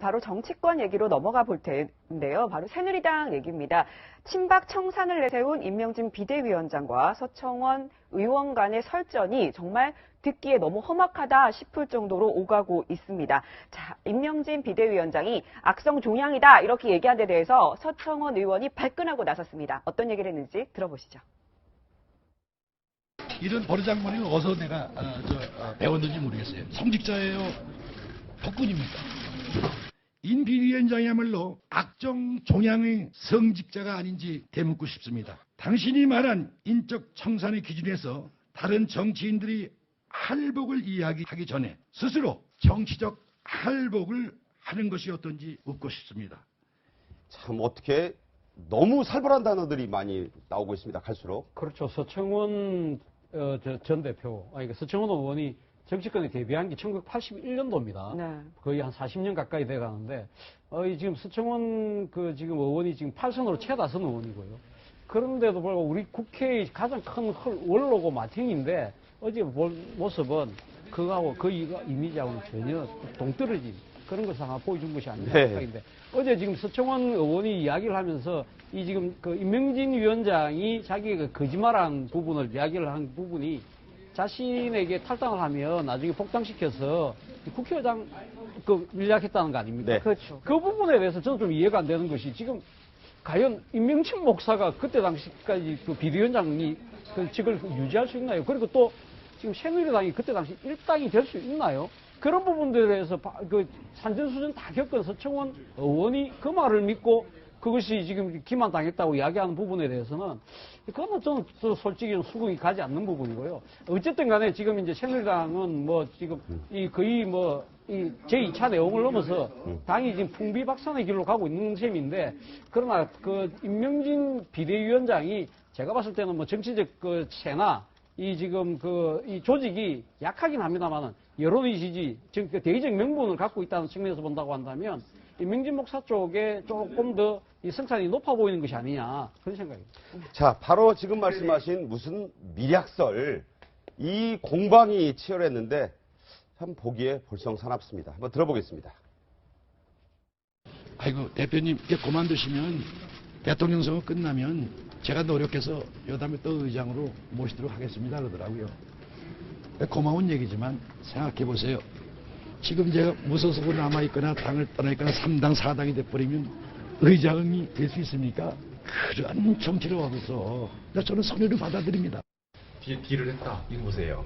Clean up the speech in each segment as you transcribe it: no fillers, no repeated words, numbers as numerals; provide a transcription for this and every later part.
바로 정치권 얘기로 넘어가 볼 텐데요. 바로 새누리당 얘기입니다. 친박 청산을 내세운 임명진 비대위원장과 서청원 의원 간의 설전이 정말 듣기에 너무 험악하다 싶을 정도로 오가고 있습니다. 자, 임명진 비대위원장이 악성 종양이다 이렇게 얘기한 데 대해서 서청원 의원이 발끈하고 나섰습니다. 어떤 얘기를 했는지 들어보시죠. 이런 버르장머리를 어디서 내가 배웠는지 모르겠어요. 성직자예요? 폭군입니까? 임 비대위원장이야말로 악정 종양의 성직자가 아닌지 되묻고 싶습니다. 당신이 말한 인적 청산의 기준에서 다른 정치인들이 할복을 이야기하기 전에 스스로 정치적 할복을 하는 것이 어떤지 묻고 싶습니다. 참 어떻게 너무 살벌한 단어들이 많이 나오고 있습니다. 갈수록. 그렇죠. 서청원 전 대표, 서청원 의원이 정치권에 데뷔한 게 1981년도입니다. 네. 거의 한 40년 가까이 돼 가는데, 지금 서청원 지금 의원이 지금 8선으로 최다선 의원이고요. 그런데도 불구하고 우리 국회의 가장 큰 원로고 마탱인데, 어제 볼 모습은 그거하고 그 이미지하고는 전혀 동떨어진 그런 것을 하나 보여준 것이 아닌가 생각인데, 어제 지금 서청원 의원이 이야기를 하면서 이 지금 임명진 위원장이 자기가 거짓말한 부분을 이야기를 한 부분이 자신에게 탈당을 하면 나중에 복당시켜서 국회의장 밀약했다는 거 아닙니까? 네. 그렇죠. 그 부분에 대해서 저는 좀 이해가 안 되는 것이 지금 과연 임명진 목사가 그때 당시까지 비대위원장이 직을 유지할 수 있나요? 그리고 또 지금 새누리당이 그때 당시 일당이 될 수 있나요? 그런 부분들에 대해서 산전수전 다 겪은 서청원 의원이 그 말을 믿고 그것이 지금 기만당했다고 이야기하는 부분에 대해서는 그거는 저는 솔직히 수긍이 가지 않는 부분이고요. 어쨌든 간에 지금 이제 새누리당은 지금 거의 이 제2차 내용을 넘어서 당이 지금 풍비박산의 길로 가고 있는 셈인데, 그러나 임명진 비대위원장이 제가 봤을 때는 정치적 체나 이 지금 이 조직이 약하긴 합니다만은 여론의 지지, 대의적 명분을 갖고 있다는 측면에서 본다고 한다면 임명진 목사 쪽에 조금 더 이 성찬이 높아 보이는 것이 아니냐, 그런 생각입니다. 자, 바로 지금 말씀하신 무슨 미략설, 이 공방이 치열했는데 참 보기에 볼썽사납습니다. 한번 들어보겠습니다. 아이고, 대표님 이제 그만두시면 대통령 선거 끝나면 제가 노력해서 여담에 또 의장으로 모시도록 하겠습니다 그러더라고요. 고마운 얘기지만 생각해 보세요. 지금 제가 무소속으로 남아있거나 당을 떠나있거나 3당 4당이 돼버리면 의장이 될 수 있습니까? 그런 정치를 얻어서 저는 선의를 받아들입니다. 딜을 했다. 이거 보세요.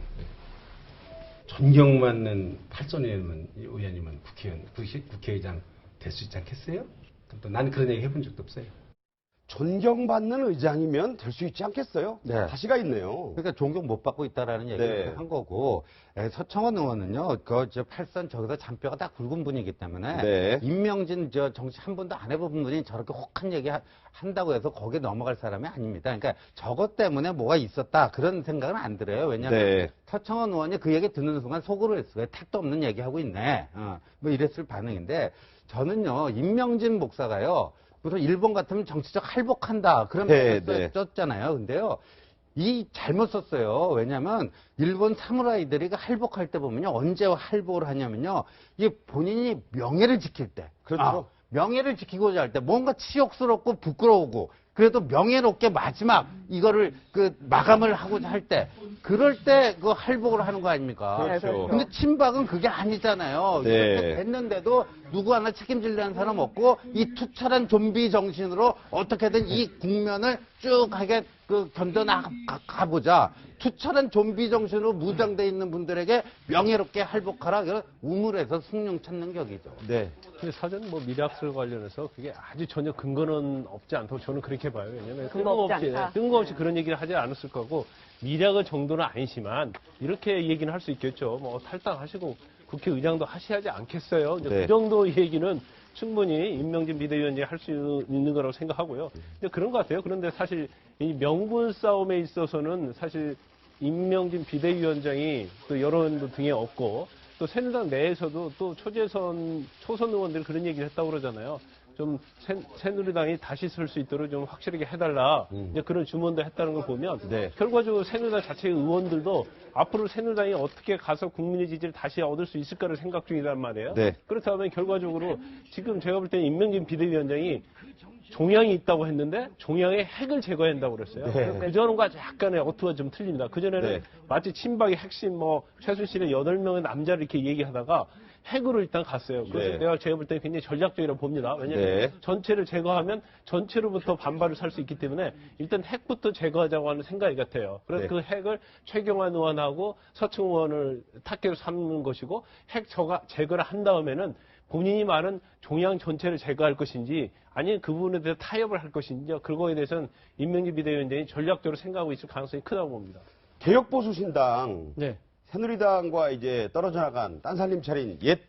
존경받는 팔선 의원님은 국회의장 될 수 있지 않겠어요? 또 나는 그런 얘기 해본 적도 없어요. 존경받는 의장이면 될 수 있지 않겠어요? 네. 다시가 있네요. 그러니까 존경 못 받고 있다라는 얘기를 네. 한 거고, 서청원 의원은요, 팔선 저기서 잔뼈가 딱 굵은 분이기 때문에, 네. 임명진 정치 한 번도 안 해본 분이 저렇게 혹한 얘기 한다고 해서 거기에 넘어갈 사람이 아닙니다. 그러니까 저것 때문에 뭐가 있었다, 그런 생각은 안 들어요. 왜냐하면 네. 서청원 의원이 그 얘기 듣는 순간 속으로 했어요. 택도 없는 얘기 하고 있네. 이랬을 반응인데, 저는요, 임명진 목사가요, 그래서 일본 같으면 정치적 할복한다. 그런 말을 썼잖아요. 근데요, 잘못 썼어요. 왜냐면, 일본 사무라이들이 할복할 때 보면요, 언제 할복을 하냐면요, 이게 본인이 명예를 지킬 때. 그렇죠. 명예를 지키고자 할 때, 뭔가 치욕스럽고 부끄러우고, 그래도 명예롭게 마지막 이거를 마감을 하고자 할 때, 그럴 때 할복을 하는 거 아닙니까? 그렇죠. 근데 친박은 그게 아니잖아요. 네. 이렇게 됐는데도 누구 하나 책임질려는 사람 없고, 이 투철한 좀비 정신으로 어떻게든 이 국면을 쭉 하게 견뎌나가보자. 투철한 좀비 정신으로 무장돼 있는 분들에게 명예롭게 할복하라. 그런 우물에서 숭늉 찾는 격이죠. 네. 근데 사전 미략설 관련해서 그게 아주 전혀 근거는 없지 않다고 저는 그렇게 봐요. 왜냐하면 뜬금없이 그런 얘기를 하지 않았을 거고, 미략의 정도는 아니지만 이렇게 얘기는 할 수 있겠죠. 탈당하시고 국회의장도 하셔야지 않겠어요. 이제 네. 그 정도 얘기는 충분히 임명진 비대위원장이 할 수 있는 거라고 생각하고요. 이제 그런 것 같아요. 그런데 사실 이 명분 싸움에 있어서는 사실 임명진 비대위원장이 또 여론도 등에 없고, 또 새누리당 내에서도 또 초선 의원들이 그런 얘기를 했다고 그러잖아요. 좀 새누리당이 다시 설 수 있도록 좀 확실하게 해달라. 이제 그런 주문도 했다는 걸 보면 네. 결과적으로 새누리당 자체의 의원들도 앞으로 새누리당이 어떻게 가서 국민의 지지를 다시 얻을 수 있을까를 생각 중이란 말이에요. 네. 그렇다면 결과적으로 지금 제가 볼 때는 임명진 비대위원장이 종양이 있다고 했는데 종양의 핵을 제거한다고 그랬어요. 네. 그전과 약간의 어투가 좀 틀립니다. 그전에는 네. 마치 친박의 핵심 최순실의 8명의 남자를 이렇게 얘기하다가 핵으로 일단 갔어요. 그래서 네. 제가 볼 때는 굉장히 전략적이라고 봅니다. 왜냐하면 네. 전체를 제거하면 전체로부터 반발을 살 수 있기 때문에 일단 핵부터 제거하자고 하는 생각이 같아요. 그래서 네. 그 핵을 최경환 의원하고 서청 의원을 탁계로 삼는 것이고 핵 제거를 한 다음에는 본인이 말한 종양 전체를 제거할 것인지 아니면 그 부분에 대해서 타협을 할 것인지 그거에 대해서는 임명진 비대위원장이 전략적으로 생각하고 있을 가능성이 크다고 봅니다. 개혁보수신당 네. 새누리당과 이제 떨어져 나간 딴살림 차린 옛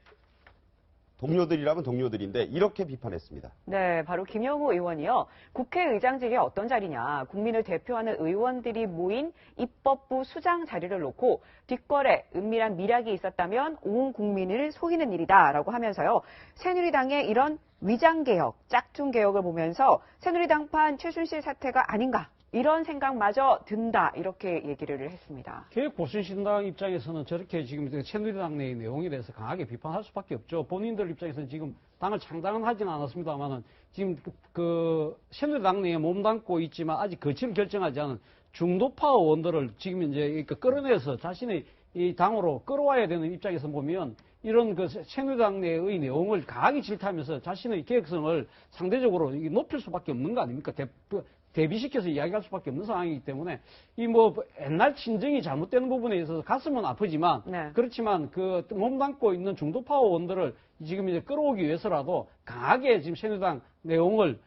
동료들이라면 동료들인데 이렇게 비판했습니다. 네, 바로 김영우 의원이요. 국회의장직이 어떤 자리냐. 국민을 대표하는 의원들이 모인 입법부 수장 자리를 놓고 뒷거래, 은밀한 미락이 있었다면 온 국민을 속이는 일이다라고 하면서요. 새누리당의 이런 위장개혁, 짝퉁개혁을 보면서 새누리당판 최순실 사태가 아닌가. 이런 생각마저 든다. 이렇게 얘기를 했습니다. 개혁보수신당 입장에서는 저렇게 지금 새누리당 내의 내용에 대해서 강하게 비판할 수밖에 없죠. 본인들 입장에서는 지금 당을 창당은 하지는 않았습니다만은 지금 그 새누리당 내에 몸담고 있지만 아직 거취를 결정하지 않은 중도파 의원들을 지금 이제 끌어내서 자신의 이 당으로 끌어와야 되는 입장에서 보면 이런 그 새누리당 내의 내용을 강하게 질타하면서 자신의 개혁성을 상대적으로 높일 수밖에 없는 거 아닙니까? 대비시켜서 이야기할 수밖에 없는 상황이기 때문에 이 뭐 옛날 친정이 잘못되는 부분에 있어서 가슴은 아프지만 네. 그렇지만 그 몸담고 있는 중도파 의원들을 지금 이제 끌어오기 위해서라도 강하게 지금 새누리당 내용을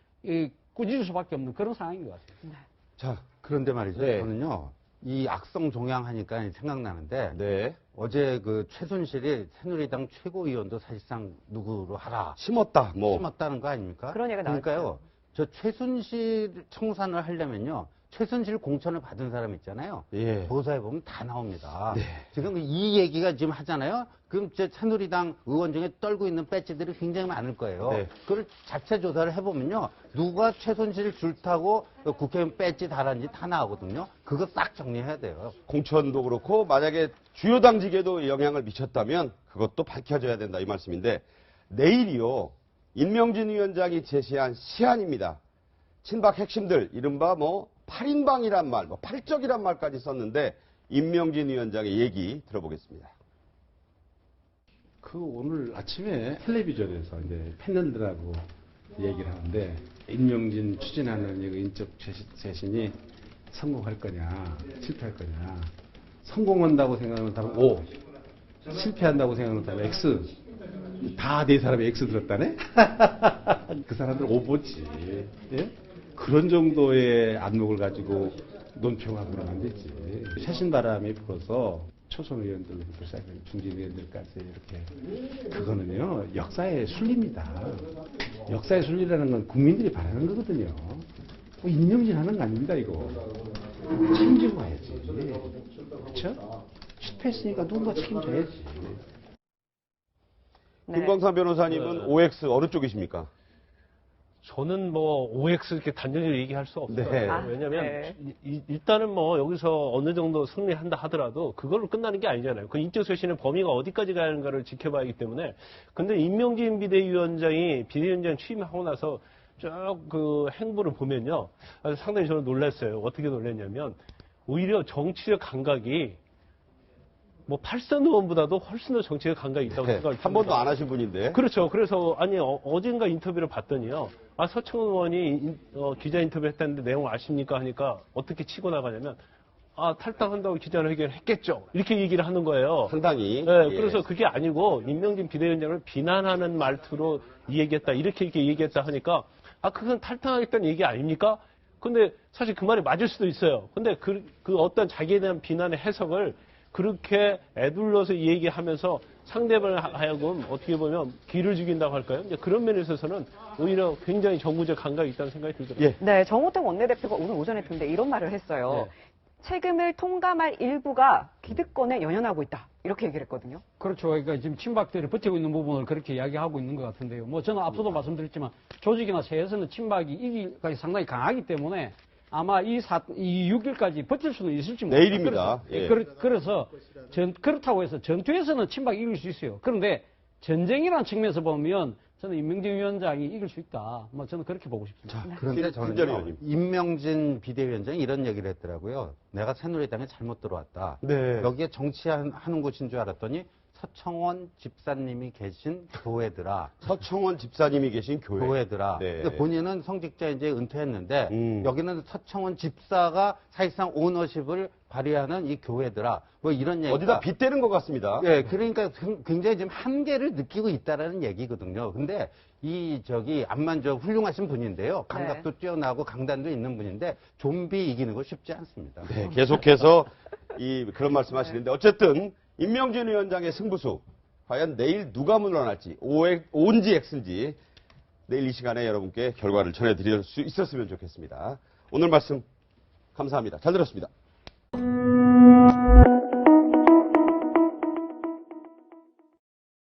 꾸짖을 수밖에 없는 그런 상황인 것 같아요. 자, 그런데 말이죠. 네. 저는요, 이 악성 종양하니까 생각나는데, 네. 어제 그 최순실이 새누리당 최고위원도 사실상 누구로 하라. 심었다. 뭐. 심었다는 거 아닙니까? 그런 얘기가 그러니까요, 저 최순실 청산을 하려면요, 최순실 공천을 받은 사람 있잖아요. 예. 조사해 보면 다 나옵니다. 네. 지금 이 얘기가 지금 하잖아요. 그럼 저 새누리당 의원 중에 떨고 있는 배지들이 굉장히 많을 거예요. 네. 그걸 자체 조사를 해보면요, 누가 최순실 줄타고 국회의원 배지 달았는지 다 나오거든요. 그거 싹 정리해야 돼요. 공천도 그렇고 만약에 주요 당직에도 영향을 미쳤다면 그것도 밝혀져야 된다 이 말씀인데 내일이요. 임명진 위원장이 제시한 시안입니다. 친박 핵심들 이른바 뭐 8인방이란 말, 뭐 8적이란 말까지 썼는데 임명진 위원장의 얘기 들어보겠습니다. 그 오늘 아침에 텔레비전에서 이제 패널들하고 얘기를 하는데 임명진 추진하는 이 인적 쇄신이 성공할 거냐, 실패할 거냐. 성공한다고 생각하는 사람은 O, 실패한다고 생각하는 사람은 X. 다 네 사람이 X 들었다네? 그 사람들 오보지. 예? 그런 정도의 안목을 가지고 논평하고 그러면 안 되지. 쇄신 바람이 불어서 초선 의원들부터 시작해서 중진 의원들까지 이렇게. 그거는요, 역사의 순리입니다. 역사의 순리라는 건 국민들이 바라는 거거든요. 뭐 임명진 하는 거 아닙니다, 이거. 책임지고 가야지. 그렇죠? 실패했으니까 누군가 책임져야지. 네. 김광삼 변호사님은 OX 어느 쪽이십니까? 저는 뭐 OX 이렇게 단정적으로 얘기할 수 없어요. 네. 왜냐하면 네. 일단은 뭐 여기서 어느 정도 승리한다 하더라도 그걸로 끝나는 게 아니잖아요. 그 인적 쇄신의 범위가 어디까지 가는가를 지켜봐야 하기 때문에. 근데 임명진 비대위원장이 비대위원장 취임하고 나서 쭉 그 행보를 보면요, 상당히 저는 놀랐어요. 어떻게 놀랐냐면 오히려 정치적 감각이 뭐 팔선 의원보다도 훨씬 더 정치적 감각이 있다고 생각을 한 번도 안 하신 분인데. 그렇죠. 그래서 아니 어젠가 인터뷰를 봤더니요. 서청 의원이 기자 인터뷰 했다는데 내용 아십니까 하니까 어떻게 치고 나가냐면 탈당한다고 기자회견을 했겠죠. 이렇게 얘기를 하는 거예요. 상당히. 네, 예. 그래서 그게 아니고 임명진 비대위원장을 비난하는 말투로 얘기했다. 이렇게 얘기했다 하니까 그건 탈당하겠다는 얘기 아닙니까? 근데 사실 그 말이 맞을 수도 있어요. 근데 그 어떤 자기에 대한 비난의 해석을 그렇게 애둘러서 얘기하면서 상대방을 하여금 어떻게 보면 기를 죽인다고 할까요? 이제 그런 면에 있어서는 오히려 굉장히 정무적 감각이 있다는 생각이 들더라고요. 예. 네, 정호택 원내대표가 오늘 오전에 근데 이런 말을 했어요. 세금을 통감할 일부가 기득권에 연연하고 있다. 이렇게 얘기를 했거든요. 그렇죠. 그러니까 지금 친박들이 버티고 있는 부분을 그렇게 이야기하고 있는 것 같은데요. 뭐 저는 앞서도 말씀드렸지만 조직이나 세에서는 친박이 이기까지 상당히 강하기 때문에 아마 이 6일까지 버틸 수는 있을지 모르겠습니다. 내일입니다. 그래서 그렇다고 해서 전투에서는 친박이 이길 수 있어요. 그런데 전쟁이라는 측면에서 보면 저는 임명진 위원장이 이길 수 있다. 뭐 저는 그렇게 보고 싶습니다. 그런데 김 저는요, 의원님. 임명진 비대위원장이 이런 얘기를 했더라고요. 내가 새누리당에 잘못 들어왔다. 네. 여기에 정치하는 곳인 줄 알았더니 서청원 집사님이 계신 교회더라. 서청원 집사님이 계신 교회. 교회더라. 네. 근데 본인은 성직자 이제 은퇴했는데 음. 여기는 서청원 집사가 사실상 오너십을 발휘하는 이 교회더라. 뭐 이런 얘기가 어디다 빗대는 것 같습니다. 예, 그러니까 굉장히 지금 한계를 느끼고 있다라는 얘기거든요. 근데 암만 훌륭하신 분인데요. 감각도 뛰어나고 강단도 있는 분인데 좀비 이기는 거 쉽지 않습니다. 네, 계속해서 그런 말씀 하시는데 어쨌든 임명진 위원장의 승부수 과연 내일 누가 물러날지 O인지 X인지 내일 이 시간에 여러분께 결과를 전해드릴 수 있었으면 좋겠습니다. 오늘 말씀 감사합니다. 잘 들었습니다.